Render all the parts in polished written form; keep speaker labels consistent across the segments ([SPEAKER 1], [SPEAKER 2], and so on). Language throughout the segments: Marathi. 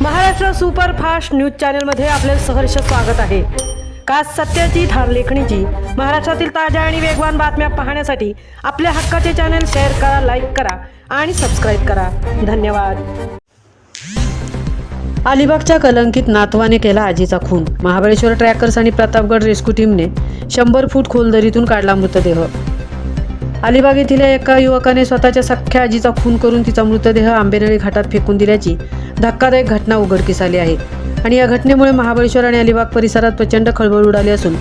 [SPEAKER 1] महाराष्ट्र सुपरफास्ट न्यूज चॅनलमध्ये आपले सहर्ष स्वागत आहे। खास सत्याची धार लेखणीची महाराष्ट्रातील ताज्या आणि वेगवान बातम्या पाहण्यासाठी आपल्या हक्काचे चॅनल शेअर करा, लाईक करा आणि सबस्क्राइब करा। धन्यवाद। अलिबागच्या कलंकित नातवाने केला आजीचा खून। महाबळेश्वर ट्रॅकर्स आणि प्रतापगड रेस्क्यू टीमने 100 फूट खोल दरीतून काढला मृतदेह। अलिबाग येथील एका युवकाने स्वतःच्या सख्ख्या आजीचा खून करून तिचा मृतदेह आंबेनळी घाटात फेकून दिल्याची धक्कादायक घटना उघडकीस आली आहे आणि या घटनेमुळे महाबळेश्वर आणि अलिबाग परिसरात प्रचंड खळबळ उडाली असून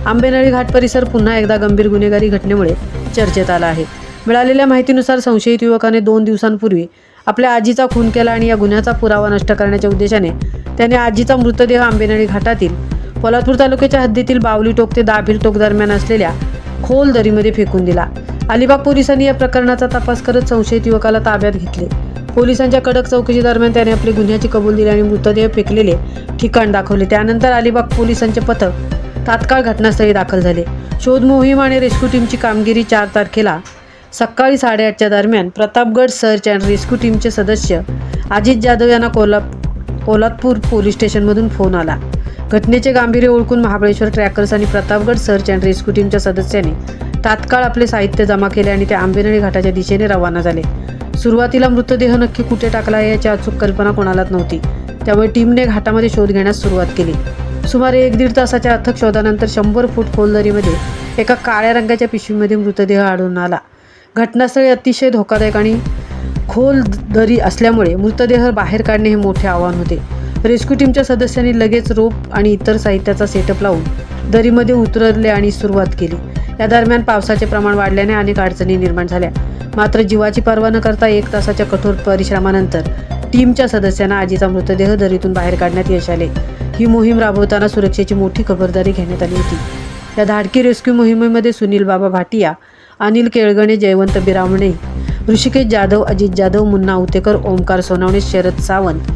[SPEAKER 1] आंबेनळी घाट परिसर पुन्हा एकदा गंभीर गुन्हेगारी घटनेमुळे चर्चेत आला आहे। मिळालेल्या माहितीनुसार संशयित युवकाने 2 दिवसांपूर्वी आपल्या आजीचा खून केला आणि या गुन्ह्याचा पुरावा नष्ट करण्याच्या उद्देशाने त्याने आजीचा मृतदेह आंबेनळी घाटातील पोलादपूर तालुक्याच्या हद्दीतील बावली टोक ते दाभिल टोक दरम्यान असलेल्या खोल दरीमध्ये फेकून दिला। अलिबाग पोलिसांनी या प्रकरणाचा तपास करत संशयित युवकाला ताब्यात घेतले। पोलिसांच्या कडक चौकशी दरम्यान त्याने आपली गुन्ह्याची कबूल दिली आणि मृतदेह फेकलेले ठिकाण दाखवले। त्यानंतर अलिबाग पोलिसांचे पथक तात्काळ घटनास्थळी दाखल झाले। शोध मोहीम आणि रेस्क्यू टीमची कामगिरी 4 तारखेला सकाळी 8:30च्या दरम्यान प्रतापगड सर्च अँड रेस्क्यू टीमचे सदस्य अजित जाधव यांना पोलादपूर पोलीस स्टेशनमधून फोन आला। घटनेचे गांभीर्य ओळखून महाबळेश्वर ट्रॅकर्स आणि प्रतापगड सर्च अँड रेस्क्यू टीमच्या सदस्यांनी तात्काळ आपले साहित्य जमा केले आणि ते आंबेनळी घाटाच्या दिशेने रवाना झाले। सुरुवातीला मृतदेह नक्की कुठे टाकला आहे याची अचूक कल्पना कोणालाच नव्हती, त्यामुळे टीमने घाटामध्ये शोध घेण्यास सुरुवात केली। सुमारे 1-1.5 तासाच्या अथक शोधानंतर 100 फूट खोल दरीमध्ये एका काळ्या रंगाच्या पिशवीमध्ये मृतदेह आढळून आला। घटनास्थळी अतिशय धोकादायक आणि खोल दरी असल्यामुळे मृतदेह बाहेर काढणे हे मोठे आव्हान होते। रेस्क्यू टीमच्या सदस्यांनी लगेच रोप आणि इतर साहित्याचा सेटअप लावून दरीमध्ये उतरले आणि सुरुवात केली। या दरम्यान पावसाचे प्रमाण वाढल्याने अनेक अडचणी निर्माण झाल्या, मात्र जीवाची पर्वा न करता 1 तासाच्या कठोर परिश्रमानंतर टीमच्या सदस्यांना आजीचा मृतदेह दरीतून बाहेर काढण्यात यश आले। ही मोहीम राबवताना सुरक्षेची मोठी खबरदारी घेण्यात आली होती। या धाडकी रेस्क्यू मोहिमेमध्ये सुनील बाबा भाटिया, अनिल केळगणे, जयवंत बिरामणे, ऋषिकेश जाधव, अजित जाधव, मुन्ना उतेकर, ओमकार सोनवणे, शरद सावंत,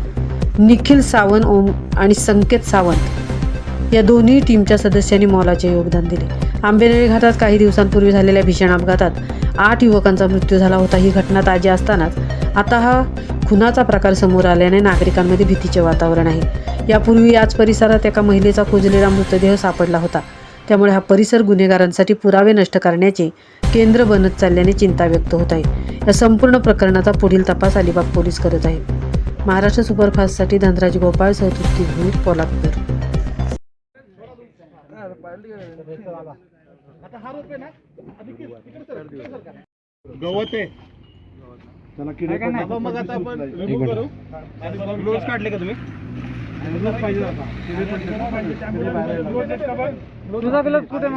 [SPEAKER 1] निखिल सावंत आणि संकेत सावंत या दोन्ही टीमच्या सदस्यांनी मोलाचे योगदान दिले। आंबेनळी घाटात काही दिवसांपूर्वी झालेल्या भीषण अपघातात 8 युवकांचा मृत्यू झाला होता। ही घटना ताजी असतानाच आता हा खुनाचा प्रकार समोर आल्याने नागरिकांमध्ये भीतीचे वातावरण आहे। यापूर्वी याच परिसरात एका महिलेचा कुजलेला मृतदेह सापडला होता, त्यामुळे हा परिसर गुन्हेगारांसाठी पुरावे नष्ट करण्याचे केंद्र बनत चालल्याने चिंता व्यक्त होत आहे। या संपूर्ण प्रकरणाचा पुढील तपास अलिबाग पोलीस करत आहेत। महाराष्ट्र सुपरफास्टसाठी धनराज गोपाळ, तृप्ती भोईर, पोलादपूर।
[SPEAKER 2] गवत आहे त्याला किडे पडले। मग आता आपण रिमूव्ह करू आणि ग्लोव्स काढले का तुम्ही? ग्लोव्स पाहिजे होता। तुझा ग्लोव्स कुठे?